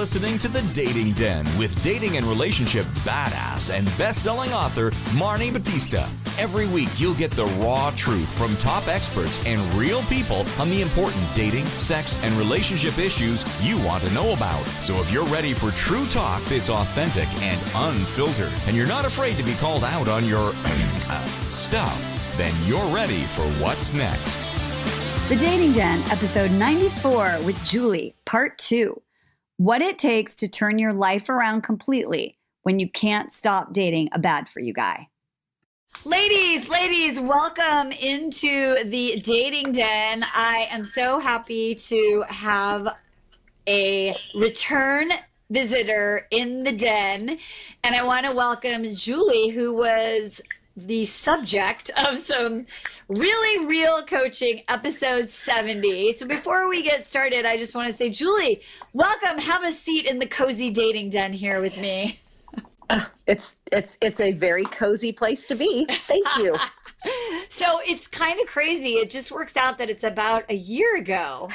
listening to The Dating Den with dating and relationship badass and best-selling author Marni Batista. Every week, you'll get the raw truth from top experts and real people on the important dating, sex, and relationship issues you want to know about. So if you're ready for true talk that's authentic and unfiltered, and you're not afraid to be called out on your stuff, then you're ready for what's next. The Dating Den, episode 94 with Julie, part 2. What it takes to turn your life around completely when you can't stop dating a bad-for-you guy. Ladies, welcome into the Dating Den. I am so happy to have a return visitor in the den. And I want to welcome Julie, who was the subject of some really real coaching, episode 70. So before we get started, I just want to say, Julie, welcome. Have a seat in the cozy dating den here with me. It's a very cozy place to be. Thank you. So it's kind of crazy. It just works out that it's about a year ago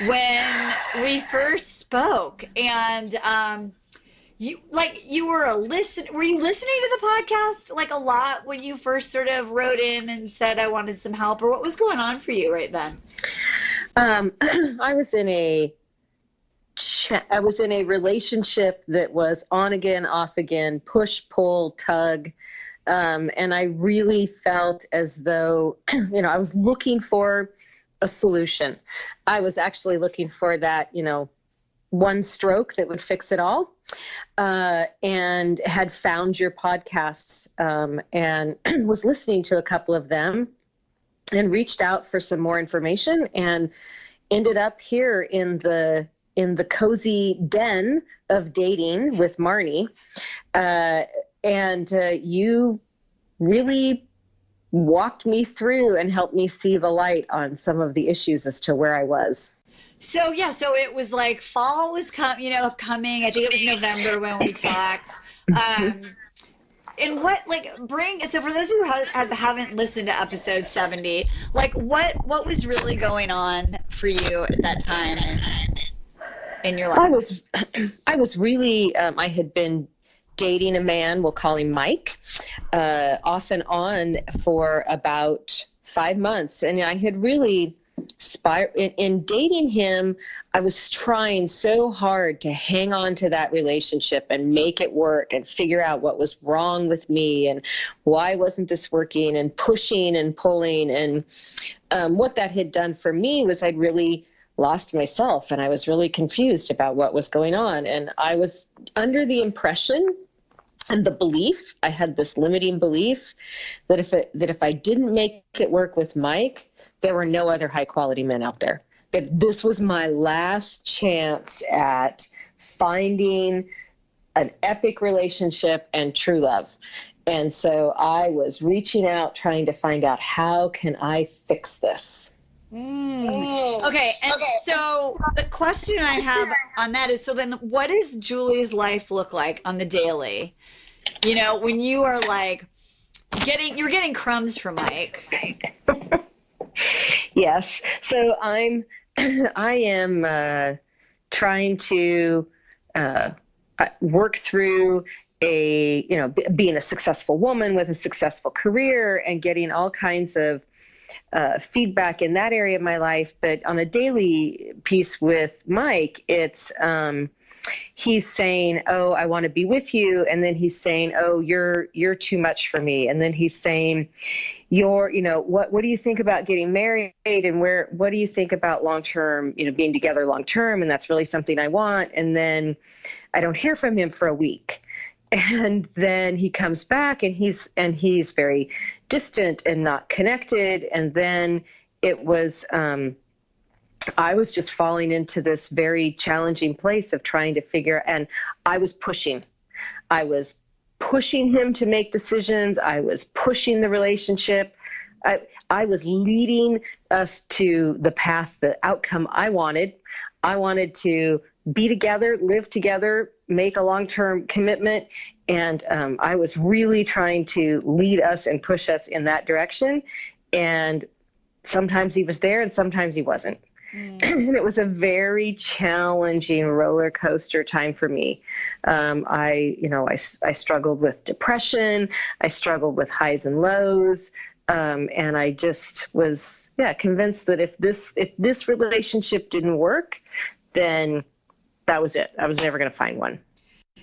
when we first spoke, and you were were you listening to the podcast like a lot when you first sort of wrote in and said I wanted some help, or what was going on for you right then? I was in a relationship that was on again, off again, push, pull, tug. And I really felt as though, I was looking for a solution. I was actually looking for that, one stroke that would fix it all. And had found your podcasts, and was listening to a couple of them and reached out for some more information and ended up here in the cozy den of dating with Marni. And you really walked me through and helped me see the light on some of the issues as to where I was. So it was like fall was coming. I think it was November when we talked. And so for those who haven't listened to episode 70, what was really going on for you at that time in your life? I was really, I had been dating a man, we'll call him Mike, off and on for about 5 months. And I had really in dating him, I was trying so hard to hang on to that relationship and make it work and figure out what was wrong with me and why wasn't this working, and pushing and pulling. And what that had done for me was I'd really lost myself, and I was really confused about what was going on. And I was under the impression and the belief, I had this limiting belief that if I didn't make it work with Mike, there were no other high quality men out there. That this was my last chance at finding an epic relationship and true love. And so I was reaching out, trying to find out, how can I fix this? Okay. So the question I have on that is, so then what does Julie's life look like on the daily? When you are you're getting crumbs from Mike. Yes. So I am trying to work through being a successful woman with a successful career and getting all kinds of feedback in that area of my life. But on a daily piece with Mike, it's he's saying, "Oh, I want to be with you," and then he's saying, "Oh, you're too much for me," and then he's saying, what do you think about getting married, and what do you think about long-term, being together long-term? And that's really something I want. And then I don't hear from him for a week. And then he comes back and he's very distant and not connected. And then it was, I was just falling into this very challenging place of trying to figure, and I was pushing him to make decisions. I was pushing the relationship. I was leading us to the path, the outcome I wanted. I wanted to be together, live together, make a long-term commitment. And I was really trying to lead us and push us in that direction. And sometimes he was there and sometimes he wasn't. And it was a very challenging roller coaster time for me. I struggled with depression. I struggled with highs and lows. And I just was, convinced that if this relationship didn't work, then that was it. I was never going to find one.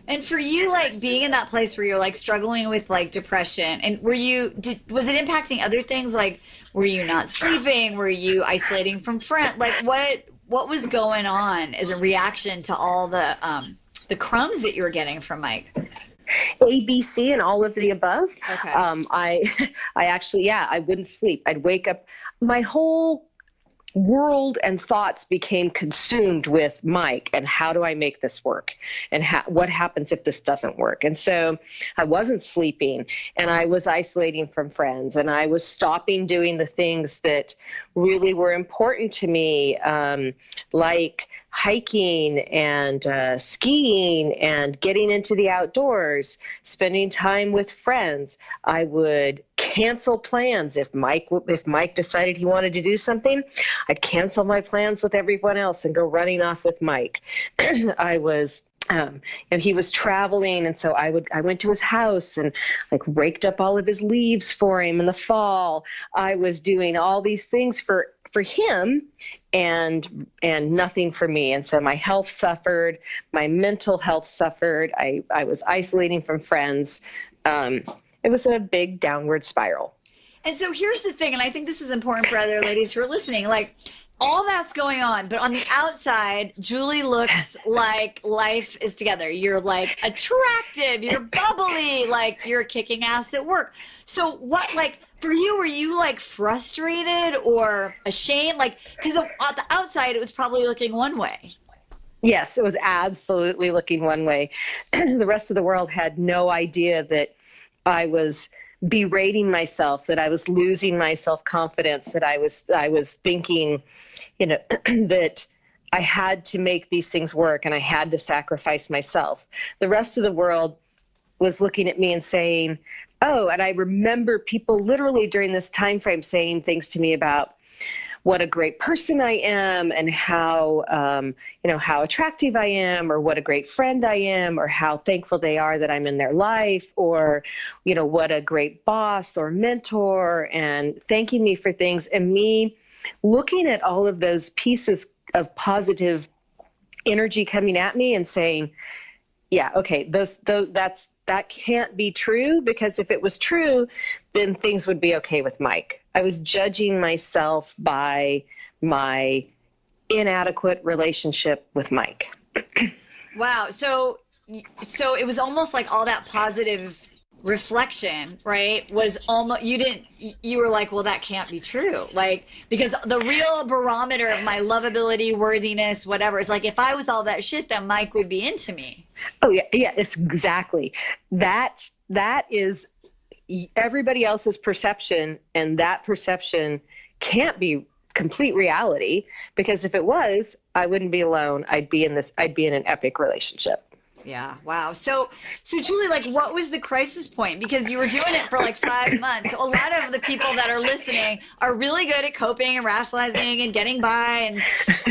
And for you, like being in that place where you're like struggling with like depression, and was it impacting other things? Like, were you not sleeping? Were you isolating from friends? Like what was going on as a reaction to all the crumbs that you were getting from Mike? A, B, C, and all of the above. Okay. I actually, I wouldn't sleep. I'd wake up. My whole world and thoughts became consumed with Mike and how do I make this work and what happens if this doesn't work. And so I wasn't sleeping, and I was isolating from friends, and I was stopping doing the things that really were important to me, like hiking and skiing and getting into the outdoors, spending time with friends. I would cancel plans if Mike decided he wanted to do something. I'd cancel my plans with everyone else and go running off with Mike. I was and he was traveling, and so I went to his house and like raked up all of his leaves for him in the fall. I was doing all these things for him and nothing for me. And so my health suffered, my mental health suffered. I was isolating from friends. It was a big downward spiral. And so here's the thing, and I think this is important for other ladies who are listening, like all that's going on, but on the outside, Julie looks like life is together. You're like attractive, you're bubbly, like you're kicking ass at work. So what, like for you, were you like frustrated or ashamed? Like, because on the outside, it was probably looking one way. Yes, it was absolutely looking one way. The rest of the world had no idea that I was berating myself, that I was losing my self-confidence, that I was thinking, that I had to make these things work and I had to sacrifice myself. The rest of the world was looking at me and saying, oh, and I remember people literally during this time frame saying things to me about what a great person I am and how, how attractive I am, or what a great friend I am, or how thankful they are that I'm in their life, or, what a great boss or mentor, and thanking me for things. And me looking at all of those pieces of positive energy coming at me and saying, yeah, okay, that can't be true, because if it was true, then things would be okay with Mike. I was judging myself by my inadequate relationship with Mike. Wow. So it was almost like all that positive reflection, right, was almost, you were like, well, that can't be true. Like, because the real barometer of my lovability, worthiness, whatever, is like, if I was all that shit, then Mike would be into me. Oh yeah. Yeah, it's exactly. That is everybody else's perception, and that perception can't be complete reality, because if it was, I wouldn't be alone. I'd be in an epic relationship. Yeah. Wow. So Julie, like, what was the crisis point? Because you were doing it for like 5 months. So a lot of the people that are listening are really good at coping and rationalizing and getting by and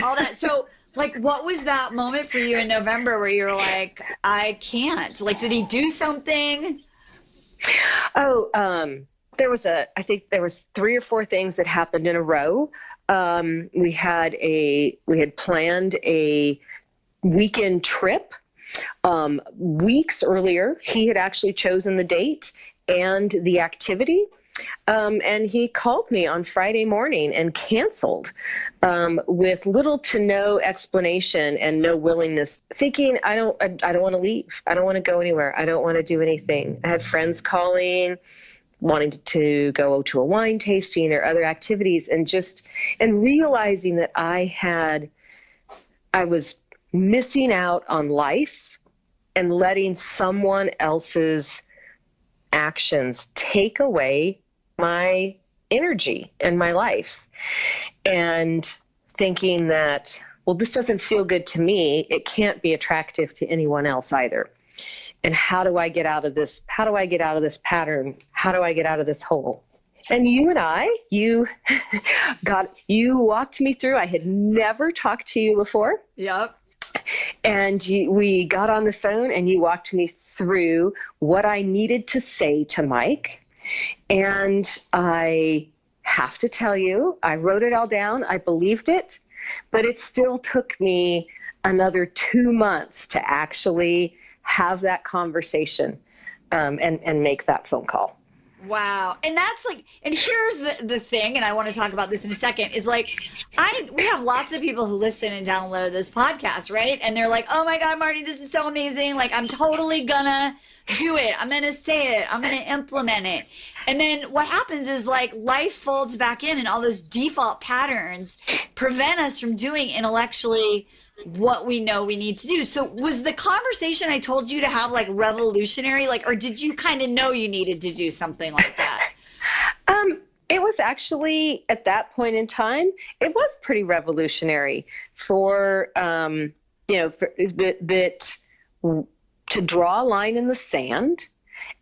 all that. So like, what was that moment for you in November where you're like, I can't? Like, did he do something? Oh, I think there was 3 or 4 things that happened in a row. We had planned a weekend trip. Weeks earlier, he had actually chosen the date and the activity. And he called me on Friday morning and canceled, with little to no explanation and no willingness, thinking, I don't want to leave. I don't want to go anywhere. I don't want to do anything. I had friends calling, wanting to go to a wine tasting or other activities, and realizing that I was missing out on life and letting someone else's actions take away my energy and my life, and thinking that, well, this doesn't feel good to me. It can't be attractive to anyone else either. And how do I get out of this? How do I get out of this pattern? How do I get out of this hole? And you walked me through. I had never talked to you before. Yep. And we got on the phone and you walked me through what I needed to say to Mike. And I have to tell you, I wrote it all down. I believed it, but it still took me another 2 months to actually have that conversation and make that phone call. Wow. And that's like, and here's the thing, and I want to talk about this in a second, is like, we have lots of people who listen and download this podcast, right? And they're like, oh my God, Marni, this is so amazing. Like, I'm totally gonna do it. I'm gonna say it. I'm gonna implement it. And then what happens is like life folds back in and all those default patterns prevent us from doing intellectually what we know we need to do. So was the conversation I told you to have like revolutionary, like, or did you kind of know you needed to do something like that? It was actually at that point in time, it was pretty revolutionary for, to draw a line in the sand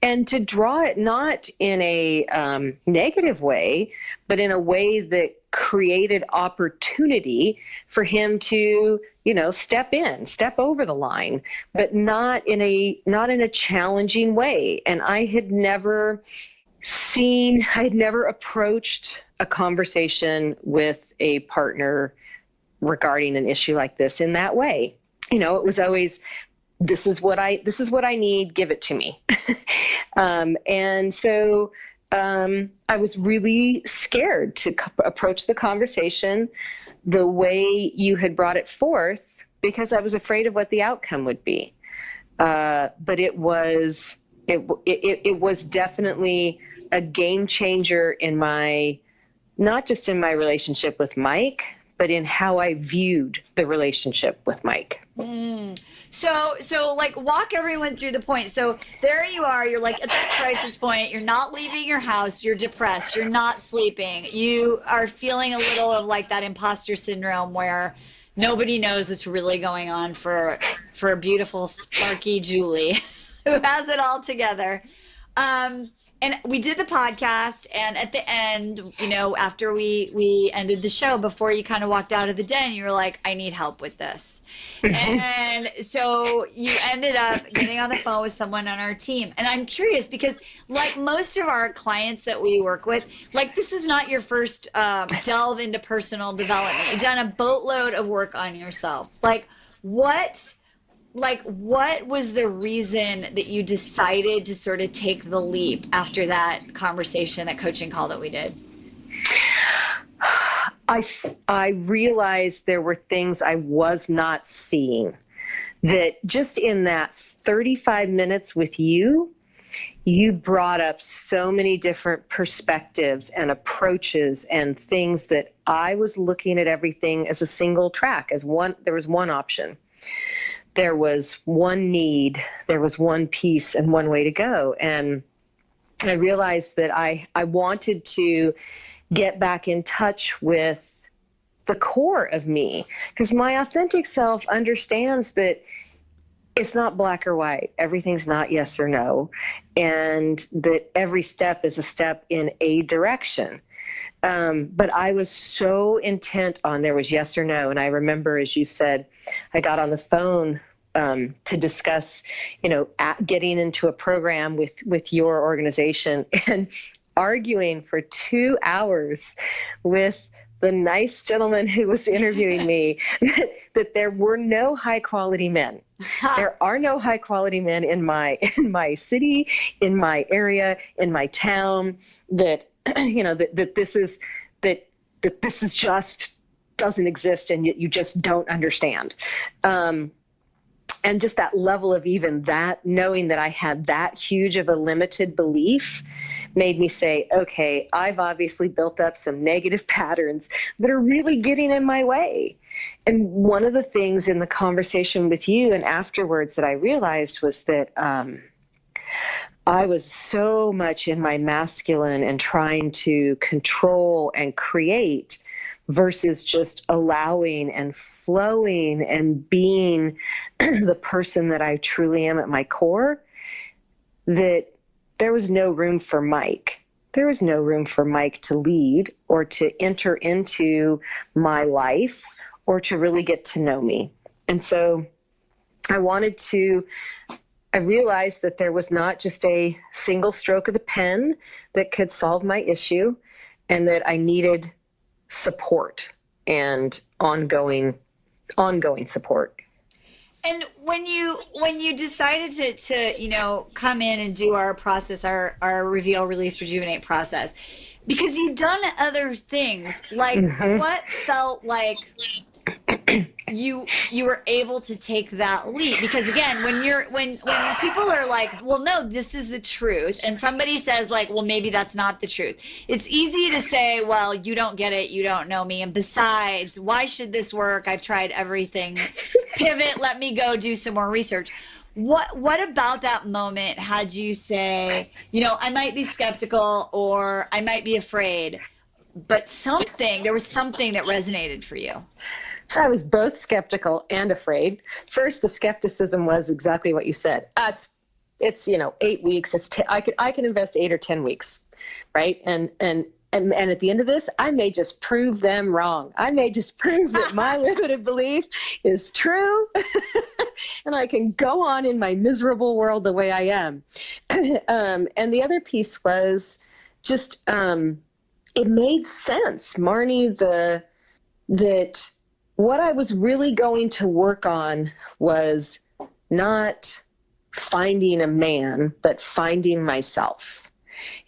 and to draw it not in a negative way, but in a way that created opportunity for him to, step over the line, but not in a challenging way. And I had never approached a conversation with a partner regarding an issue like this in that way. It was always, this is what I need, give it to me. And so I was really scared to approach the conversation the way you had brought it forth because I was afraid of what the outcome would be. But it was definitely a game changer in not just in my relationship with Mike, but in how I viewed the relationship with Mike. So like walk everyone through the point. So there you are, you're like at that crisis point, you're not leaving your house, you're depressed, you're not sleeping, you are feeling a little of like that imposter syndrome where nobody knows what's really going on for beautiful, sparky Julie who has it all together. And we did the podcast, and at the end, after we ended the show, before you kind of walked out of the den, you were like, I need help with this. And so you ended up getting on the phone with someone on our team. And I'm curious because like most of our clients that we work with, like this is not your first delve into personal development. You've done a boatload of work on yourself. What was the reason that you decided to sort of take the leap after that conversation, that coaching call that we did? I realized there were things I was not seeing, that just in that 35 minutes with you brought up so many different perspectives and approaches and things that I was looking at everything as a single track, there was one option. There was one need, there was one piece and one way to go. And I realized that I wanted to get back in touch with the core of me, because my authentic self understands that it's not black or white. Everything's not yes or no. And that every step is a step in a direction. But I was so intent on there was yes or no. And I remember, as you said, I got on the phone to discuss, getting into a program with your organization and arguing for 2 hours with the nice gentleman who was interviewing me that there were no high quality men. There are no high quality men in my city, in my area, in my town, that this is just doesn't exist, and you just don't understand. And just that level of even that, knowing that I had that huge of a limited belief, made me say, okay, I've obviously built up some negative patterns that are really getting in my way. And one of the things in the conversation with you and afterwards that I realized was that I was so much in my masculine and trying to control and create versus just allowing and flowing and being the person that I truly am at my core, that there was no room for Mike. there was no room for Mike to lead or to enter into my life or to really get to know me. And so I realized that there was not just a single stroke of the pen that could solve my issue, and that I needed support and ongoing support. And when you decided to come in and do our process, our Reveal, Release, Rejuvenate process, because you've done other things, like what felt like you were able to take that leap? Because again, when people are like, well, no, this is the truth, and somebody says like, well, maybe that's not the truth, it's easy to say, well, you don't get it, you don't know me, and besides, why should this work? I've tried everything. Pivot, let me go do some more research. What about that moment had you say, I might be skeptical or I might be afraid, but there was something that resonated for you? So I was both skeptical and afraid. First, the skepticism was exactly what you said. It's 8 weeks. I can invest 8 or 10 weeks, right? And at the end of this, I may just prove them wrong. I may just prove that my limited belief is true, and I can go on in my miserable world the way I am. And the other piece was just it made sense, Marni, that what I was really going to work on was not finding a man, but finding myself.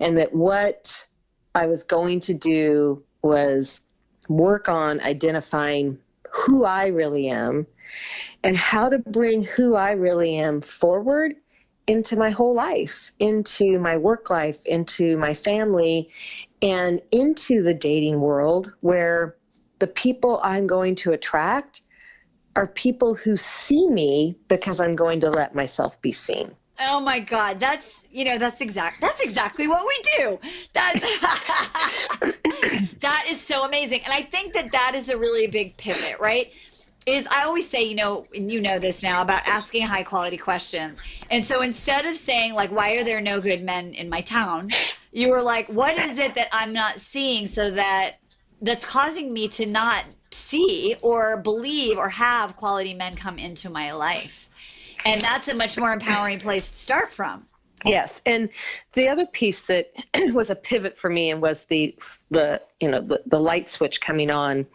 And that what I was going to do was work on identifying who I really am and how to bring who I really am forward into my whole life, into my work life, into my family, and into the dating world, where the people I'm going to attract are people who see me because I'm going to let myself be seen. Oh my God, that's exactly what we do. That is so amazing. And I think that is a really big pivot, right? I always say, and you know this now, about asking high quality questions. And so instead of saying like, why are there no good men in my town? You were like, what is it that I'm not seeing that's causing me to not see or believe or have quality men come into my life? And that's a much more empowering place to start from. Yes. And the other piece that was a pivot for me and was the light switch coming on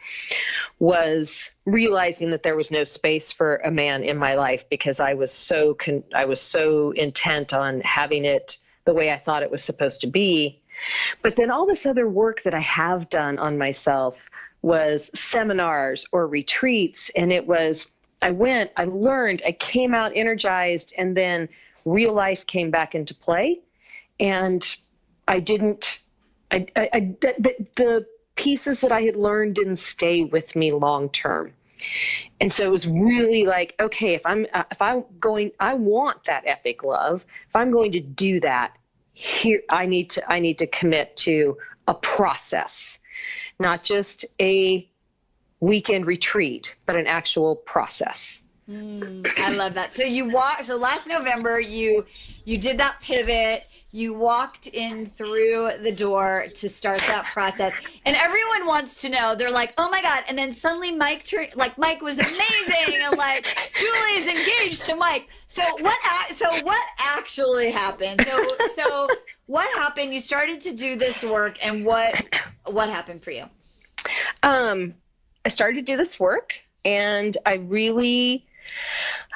was realizing that there was no space for a man in my life, because I was so intent on having it the way I thought it was supposed to be. But then all this other work that I have done on myself was seminars or retreats. And it was, I went, I learned, I came out energized, and then real life came back into play. And the pieces that I had learned didn't stay with me long term. And so it was really like, okay, I want that epic love. If I'm going to do that, here, I need to commit to a process, not just a weekend retreat, but an actual process. I love that. So so last November, you did that pivot, you walked in through the door to start that process, and everyone wants to know, they're like, oh my God. And then suddenly Mike was amazing. And like, Julie's engaged to Mike. So what actually happened? So what happened? You started to do this work, and what happened for you? I started to do this work, and I really,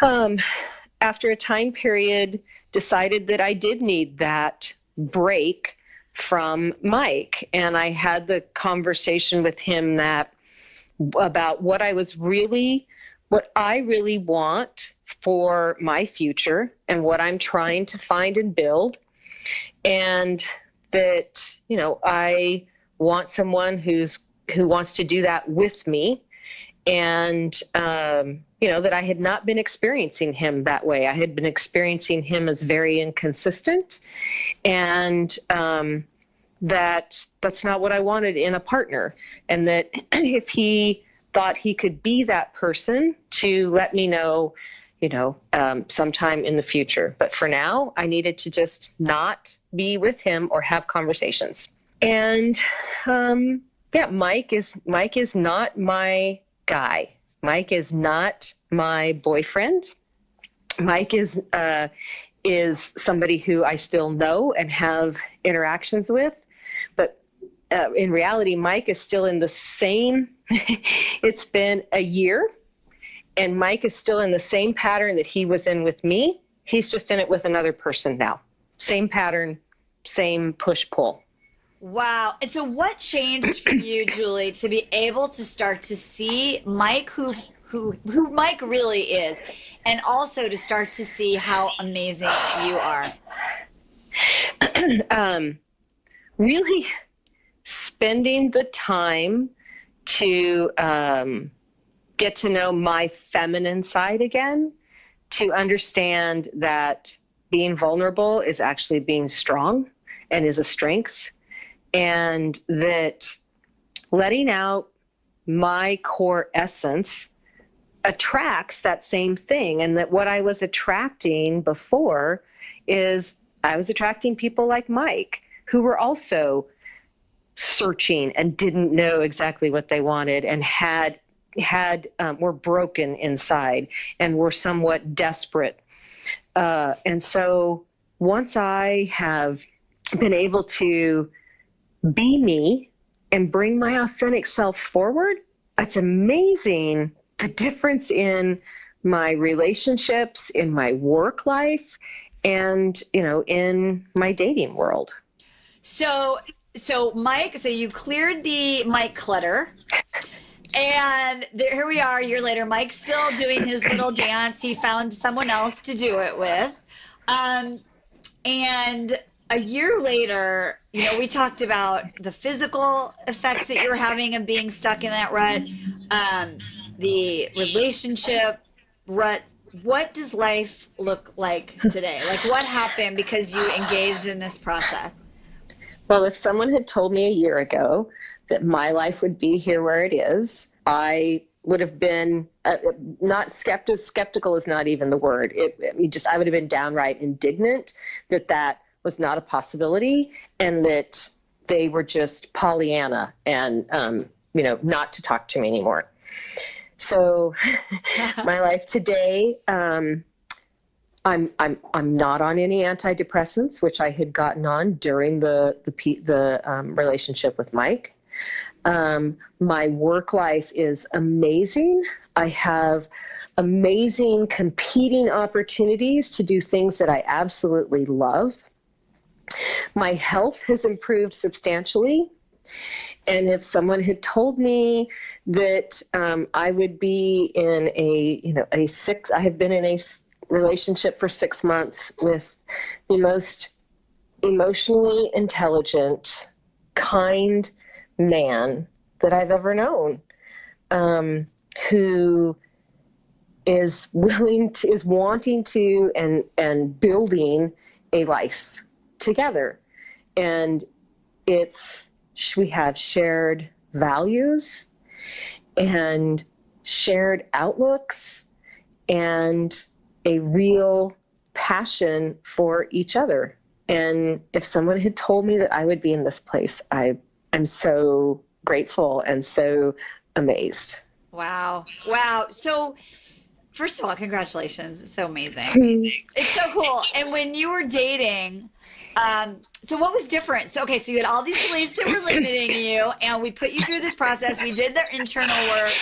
after a time period, decided that I did need that break from Mike. And I had the conversation with him about what I really want for my future and what I'm trying to find and build. And that, I want someone who wants to do that with me. And, that I had not been experiencing him that way. I had been experiencing him as very inconsistent, and that's not what I wanted in a partner. And that if he thought he could be that person to let me know, sometime in the future. But for now, I needed to just not be with him or have conversations. And Mike is not my guy. Mike is not my boyfriend. Mike is somebody who I still know and have interactions with, but in reality, Mike is still in the same. It's been a year, and Mike is still in the same pattern that he was in with me. He's just in it with another person now. Same pattern, same push-pull. Wow. And so what changed for you, Julie, to be able to start to see Mike, who Mike really is, and also to start to see how amazing you are? Really spending the time to get to know my feminine side again, to understand that being vulnerable is actually being strong and is a strength, and that letting out my core essence attracts that same thing. And that what I was attracting before is I was attracting people like Mike, who were also searching and didn't know exactly what they wanted, and were broken inside and were somewhat desperate. And so once I have been able to be me and bring my authentic self forward, it's amazing the difference in my relationships, in my work life, and, in my dating world. So Mike, so you cleared the Mike clutter, and here we are a year later. Mike's still doing his little dance. He found someone else to do it with. And a year later, we talked about the physical effects that you were having of being stuck in that rut, the relationship rut. What does life look like today? Like, what happened because you engaged in this process? Well, if someone had told me a year ago that my life would be here where it is, I would have been not skeptical is not even the word. I would have been downright indignant that was not a possibility, and that they were just Pollyanna and, not to talk to me anymore. So my life today, I'm not on any antidepressants, which I had gotten on during the relationship with Mike. My work life is amazing. I have amazing competing opportunities to do things that I absolutely love. My health has improved substantially. And if someone had told me that I would be in I have been in a relationship for 6 months with the most emotionally intelligent, kind man that I've ever known, who is wanting to and building a life together. And we have shared values and shared outlooks and a real passion for each other. And if someone had told me that I would be in this place, I'm so grateful and so amazed. Wow. So first of all, congratulations. It's so amazing. It's so cool. And when you were dating, so what was different? So you had all these beliefs that were limiting you, and we put you through this process. We did the internal work,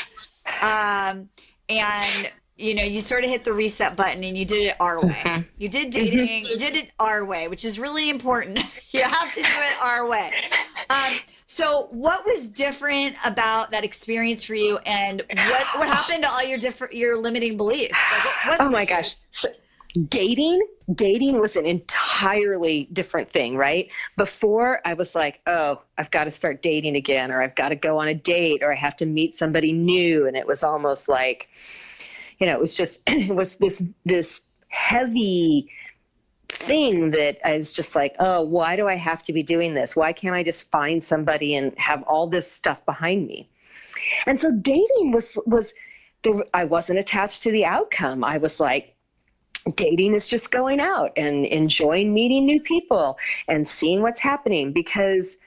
and you sort of hit the reset button, and you did it our way. Mm-hmm. You did dating, you did it our way, which is really important. You have to do it our way. So what was different about that experience for you, and what happened to all your limiting beliefs? Like, oh my gosh. Dating was an entirely different thing, right? Before, I was like, oh, I've got to start dating again, or I've got to go on a date, or I have to meet somebody new. And it was almost like, it was this heavy thing that I was just like, oh, why do I have to be doing this? Why can't I just find somebody and have all this stuff behind me? And so dating was I wasn't attached to the outcome. I was like, dating is just going out and enjoying meeting new people and seeing what's happening, because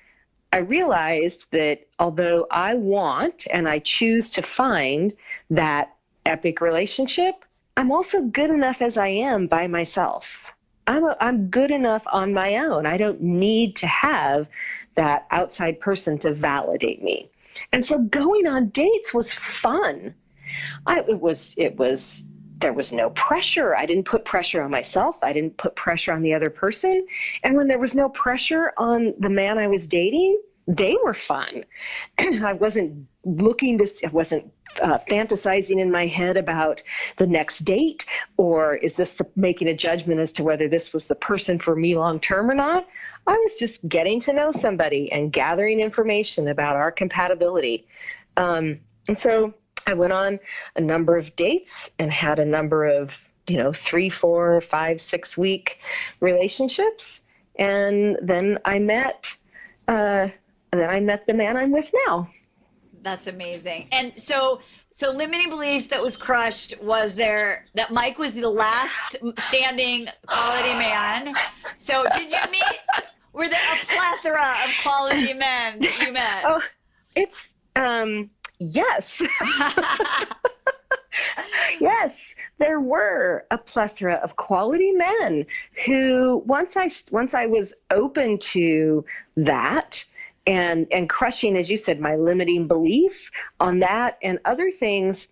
I realized that although I want and I choose to find that epic relationship, I'm also good enough as I am by myself. I'm good enough on my own. I don't need to have that outside person to validate me. And so going on dates was fun. There was no pressure. I didn't put pressure on myself. I didn't put pressure on the other person. And when there was no pressure on the man I was dating, they were fun. I wasn't fantasizing in my head about the next date, or is this making a judgment as to whether this was the person for me long term or not. I was just getting to know somebody and gathering information about our compatibility. And so I went on a number of dates and had a number of, 3, 4, 5, 6 week relationships. And then I met the man I'm with now. That's amazing. And so limiting belief that was crushed was there that Mike was the last standing quality man. So did you meet, were there a plethora of quality men that you met? Oh, it's, yes. Yes, there were a plethora of quality men who once I was open to that, and crushing, as you said, my limiting belief on that and other things,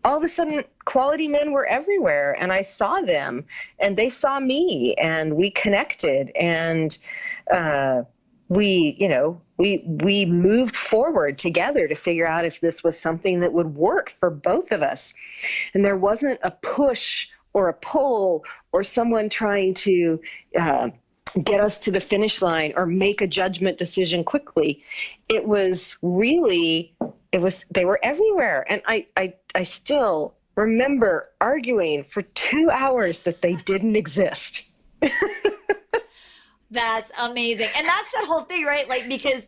all of a sudden quality men were everywhere, and I saw them and they saw me, and we connected, and we moved forward together to figure out if this was something that would work for both of us. And there wasn't a push or a pull or someone trying to get us to the finish line or make a judgment decision quickly. They were everywhere. And I still remember arguing for 2 hours that they didn't exist. That's amazing. And that's that whole thing, right? Like, because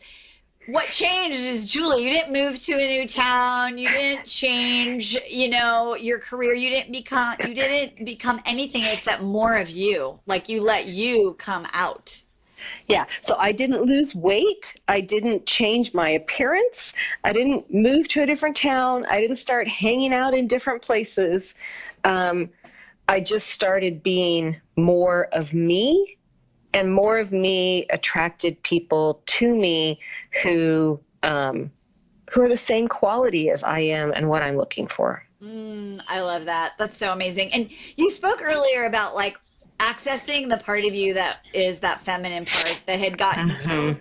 what changed is, Julie, you didn't move to a new town. You didn't change, your career. You didn't become anything except more of you. Like, you let you come out. Yeah. So I didn't lose weight. I didn't change my appearance. I didn't move to a different town. I didn't start hanging out in different places. I just started being more of me. And more of me attracted people to me who are the same quality as I am and what I'm looking for. I love that. That's so amazing. And you spoke earlier about like accessing the part of you that is that feminine part that had gotten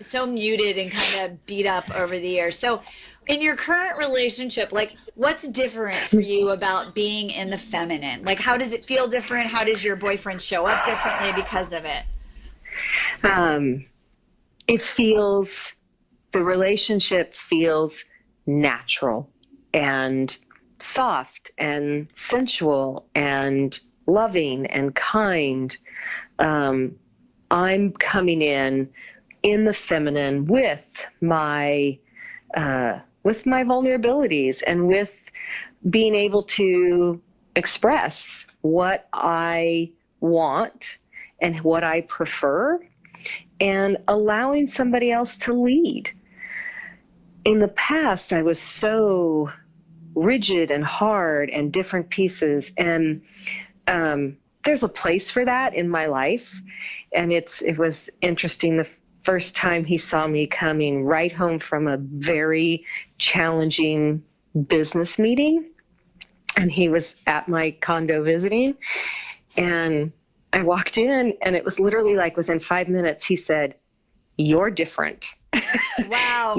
so muted and kind of beat up over the years. So in your current relationship, like, what's different for you about being in the feminine? Like, how does it feel different? How does your boyfriend show up differently because of it? The relationship feels natural and soft and sensual and loving and kind. I'm coming in the feminine with my vulnerabilities and with being able to express what I want and what I prefer, and allowing somebody else to lead. In the past, I was so rigid and hard and different pieces, and there's a place for that in my life. And it was interesting the first time he saw me coming right home from a very challenging business meeting, and he was at my condo visiting, and I walked in, and it was literally like within 5 minutes, he said, "You're different." Wow.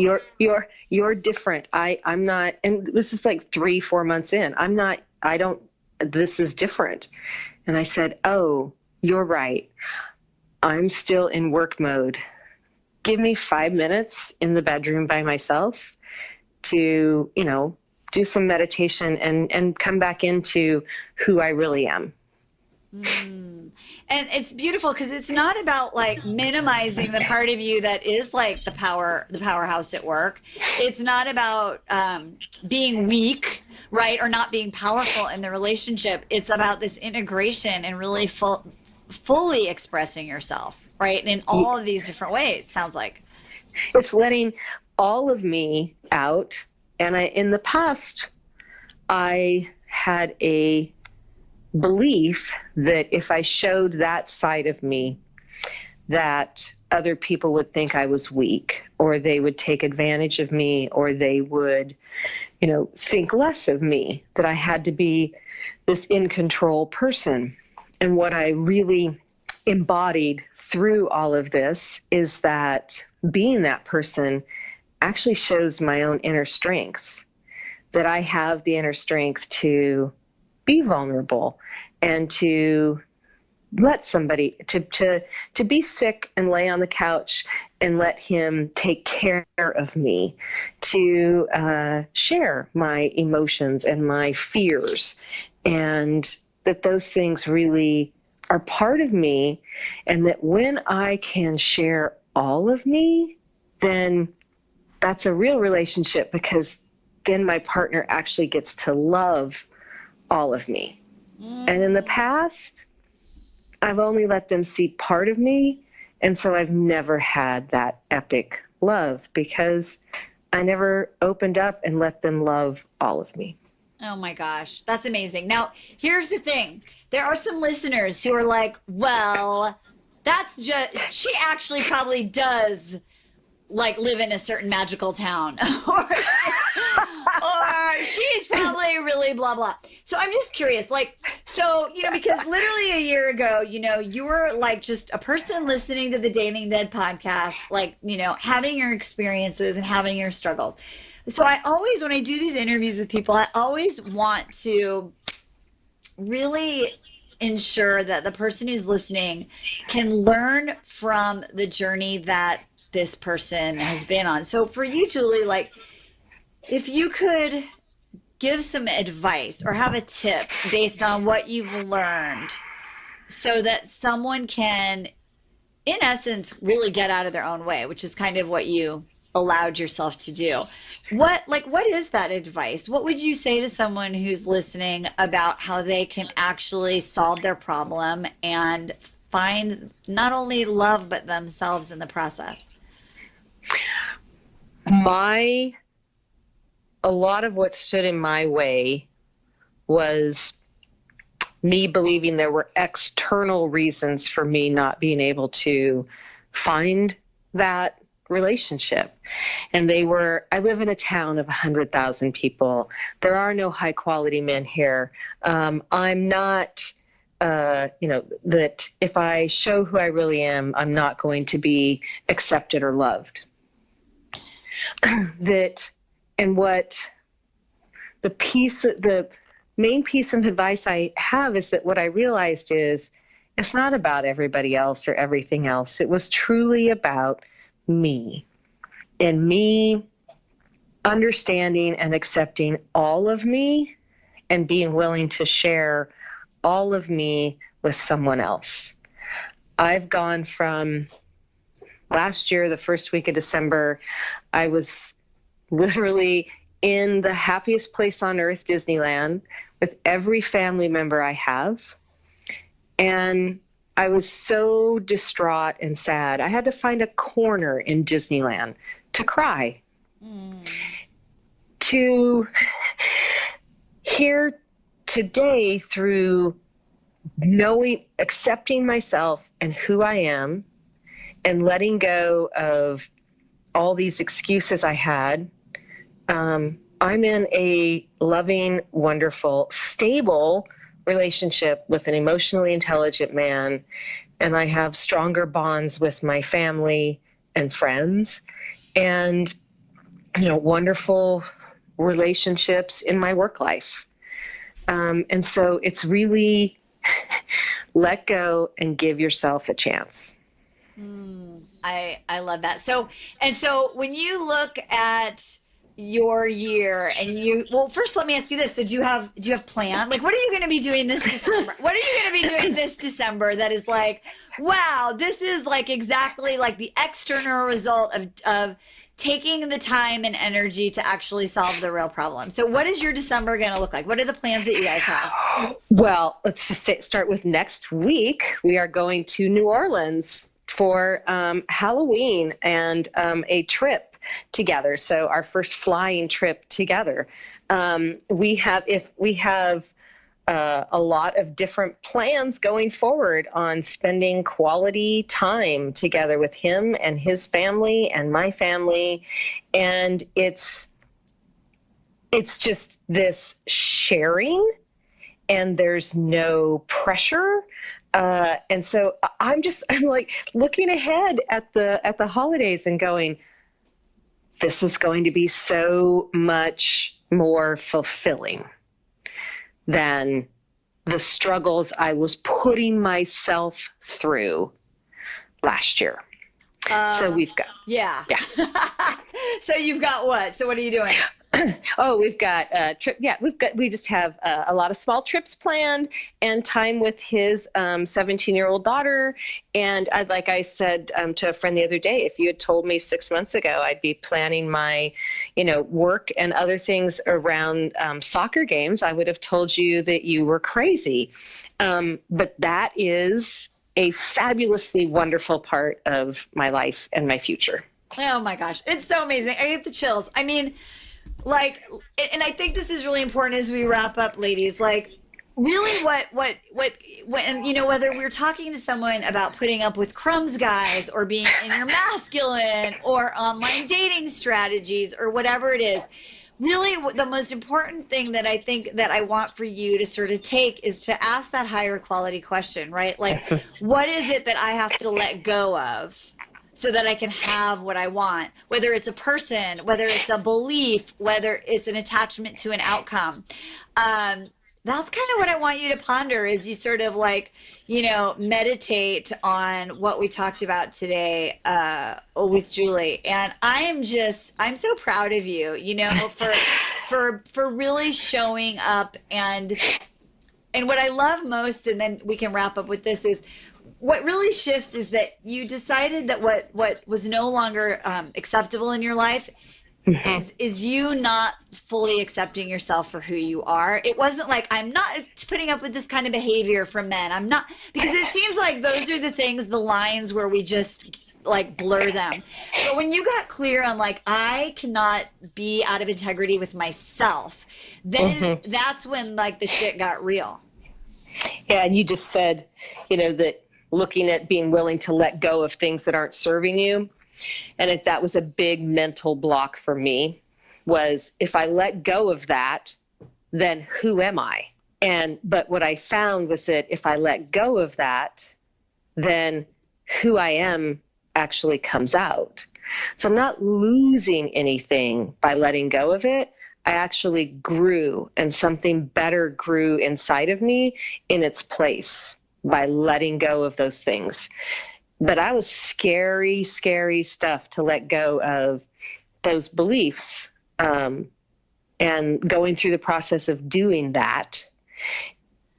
You're different. I'm not, and this is like 3-4 months in. This is different. And I said, "Oh, you're right. I'm still in work mode. Give me 5 minutes in the bedroom by myself to, do some meditation and come back into who I really am." And it's beautiful because it's not about like minimizing the part of you that is like the powerhouse at work. It's not about being weak, right? Or not being powerful in the relationship. It's about this integration and really fully expressing yourself, right? In all of these different ways, sounds like. It's letting all of me out. And in the past, I had a belief that if I showed that side of me, that other people would think I was weak, or they would take advantage of me, or they would, think less of me, that I had to be this in control person. And what I really embodied through all of this is that being that person actually shows my own inner strength, that I have the inner strength to be vulnerable and to let somebody to be sick and lay on the couch and let him take care of me, to share my emotions and my fears, and that those things really are part of me, and that when I can share all of me, then that's a real relationship, because then my partner actually gets to love all of me. And in the past, I've only let them see part of me. And so I've never had that epic love because I never opened up and let them love all of me. Oh my gosh, that's amazing. Now, here's the thing. There are some listeners who are like, well, that's just, she actually probably does like live in a certain magical town or she's probably really blah blah. So I'm just curious, like, so because literally a year ago, you were like just a person listening to the Dating Dead podcast, like, having your experiences and having your struggles. So I always, when I do these interviews with people, I always want to really ensure that the person who's listening can learn from the journey that this person has been on. So for you, Julie, like, if you could give some advice or have a tip based on what you've learned so that someone can, in essence, really get out of their own way, which is kind of what you allowed yourself to do. What is that advice? What would you say to someone who's listening about how they can actually solve their problem and find not only love, but themselves in the process? A lot of what stood in my way was me believing there were external reasons for me not being able to find that relationship. And I live in a town of 100,000 people. There are no high quality men here. I'm not, that if I show who I really am, I'm not going to be accepted or loved. The main piece of advice I have is that what I realized is it's not about everybody else or everything else. It was truly about me, and me understanding and accepting all of me and being willing to share all of me with someone else. I've gone from last year, the first week of December, I was literally in the happiest place on earth, Disneyland, with every family member I have. And I was so distraught and sad. I had to find a corner in Disneyland to cry. To here today, through accepting myself and who I am, and letting go of all these excuses I had, I'm in a loving, wonderful, stable relationship with an emotionally intelligent man, and I have stronger bonds with my family and friends, and wonderful relationships in my work life. And so it's really let go and give yourself a chance. I love that. So when you look at your year and well, first let me ask you this. So do you have plans? Like, what are you going to be doing this December? What are you going to be doing this December that is like, wow, this is like exactly like the external result of taking the time and energy to actually solve the real problem. So what is your December going to look like? What are the plans that you guys have? Well, let's just start with next week. We are going to New Orleans for Halloween and a trip together. So our first flying trip together. We have a lot of different plans going forward on spending quality time together with him and his family and my family. And it's just this sharing, and there's no pressure. And so I'm like looking ahead at the holidays and going, this is going to be so much more fulfilling than the struggles I was putting myself through last year. So we've got, yeah. So you've got what? So what are you doing? Oh, we've got a trip. Yeah, we just have a lot of small trips planned and time with his 17-year-old daughter. And like I said to a friend the other day, if you had told me 6 months ago, I'd be planning my, work and other things around soccer games, I would have told you that you were crazy. But that is a fabulously wonderful part of my life and my future. Oh my gosh. It's so amazing. I get the chills. I mean, like, and I think this is really important as we wrap up, ladies, like really when, whether we're talking to someone about putting up with crumbs, guys, or being in your masculine or online dating strategies or whatever it is, really the most important thing that I think that I want for you to sort of take is to ask that higher quality question, right? Like, what is it that I have to let go of so that I can have what I want, whether it's a person, whether it's a belief, whether it's an attachment to an outcome. That's kind of what I want you to ponder as you sort of like, meditate on what we talked about today with Julie. And I'm so proud of you, for really showing up. And what I love most, and then we can wrap up with this, is what really shifts is that you decided that what was no longer acceptable in your life is you not fully accepting yourself for who you are. It wasn't like, I'm not putting up with this kind of behavior from men. I'm not, because it seems like those are the things, the lines where we just like blur them. But when you got clear on like, I cannot be out of integrity with myself, then that's when like the shit got real. Yeah. And you just said, that looking at being willing to let go of things that aren't serving you. And that was a big mental block for me, was if I let go of that, then who am I? But what I found was that if I let go of that, then who I am actually comes out. So I'm not losing anything by letting go of it. I actually grew, and something better grew inside of me in its place by letting go of those things. But I was scary stuff to let go of those beliefs. And going through the process of doing that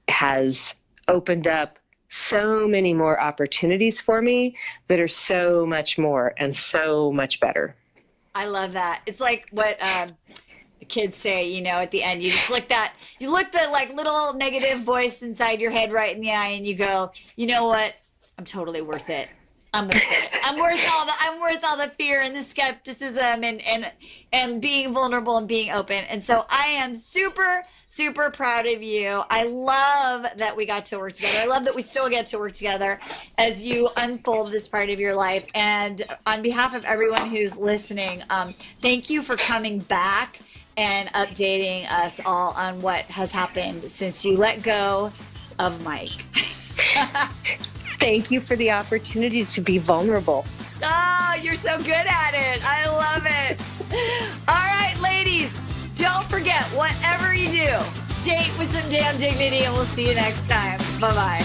has opened up so many more opportunities for me that are so much more and so much better. I love that. It's like what the kids say, at the end, you just look the like little negative voice inside your head right in the eye, and you go, you know what? I'm totally worth it. I'm worth it. I'm worth all the fear and the skepticism and being vulnerable and being open. And so I am super, super proud of you. I love that we got to work together. I love that we still get to work together as you unfold this part of your life. And on behalf of everyone who's listening, thank you for coming back and updating us all on what has happened since you let go of Mike. Thank you for the opportunity to be vulnerable. Oh, you're so good at it. I love it. All right, ladies, don't forget, whatever you do, date with some damn dignity, and we'll see you next time. Bye-bye.